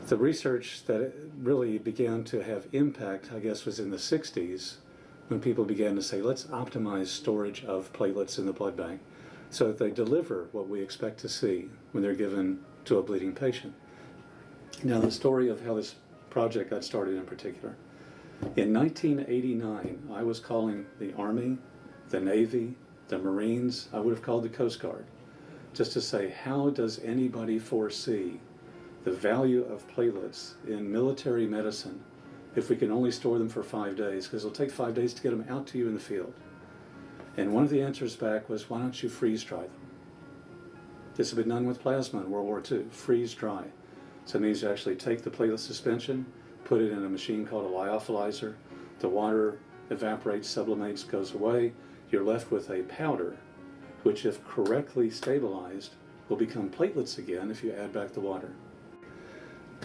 The research that really began to have impact, I guess, was in the 60s when people began to say, let's optimize storage of platelets in the blood bank so that they deliver what we expect to see when they're given to a bleeding patient. Now, the story of how this project got started in particular. In 1989, I was calling the Army, the Navy, the Marines, I would have called the Coast Guard, just to say, how does anybody foresee the value of platelets in military medicine if we can only store them for 5 days, because it'll take 5 days to get them out to you in the field. And one of the answers back was, why don't you freeze dry them? This had been done with plasma in World War II, freeze dry. So it means you actually take the platelet suspension, put it in a machine called a lyophilizer, the water evaporates, sublimates, goes away, you're left with a powder, which if correctly stabilized, will become platelets again if you add back the water.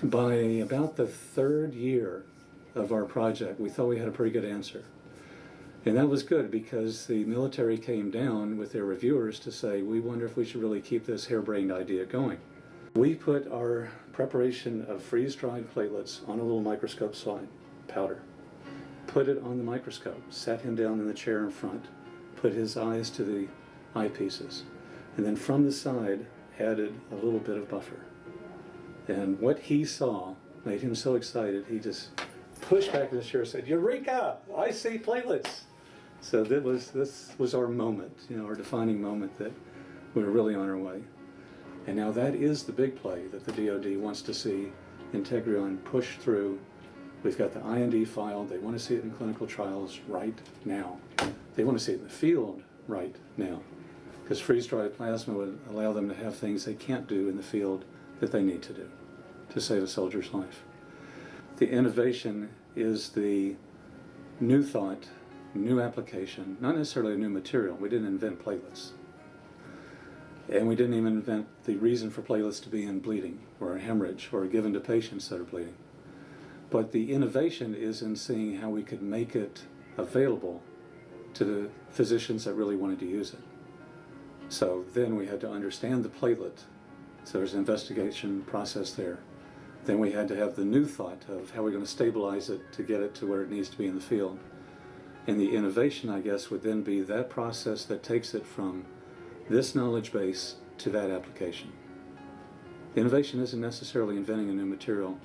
By about the 3rd year of our project, we thought we had a pretty good answer. And that was good because the military came down with their reviewers to say, we wonder if we should really keep this harebrained idea going. We put our preparation of freeze-dried platelets on a little microscope slide, powder, put it on the microscope, sat him down in the chair in front, put his eyes to the eyepieces, and then from the side added a little bit of buffer. And what he saw made him so excited, he just pushed back in the chair and said, Eureka! I see platelets! So this was our moment, our defining moment that we were really on our way. And now that is the big play that the DoD wants to see Integrion push through. We've got the IND filed. They want to see it in clinical trials right now. They want to see it in the field right now. Because freeze-dried plasma would allow them to have things they can't do in the field that they need to do to save a soldier's life. The innovation is the new thought, new application, not necessarily a new material. We didn't invent platelets. And we didn't even invent the reason for platelets to be in bleeding or a hemorrhage or given to patients that are bleeding. But the innovation is in seeing how we could make it available to the physicians that really wanted to use it. So then we had to understand the platelet. So there's an investigation process there. Then we had to have the new thought of how we're going to stabilize it to get it to where it needs to be in the field. And the innovation, I guess, would then be that process that takes it from this knowledge base to that application. Innovation isn't necessarily inventing a new material.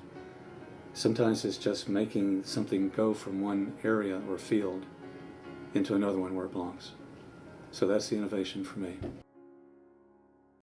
Sometimes it's just making something go from one area or field into another one where it belongs. So that's the innovation for me.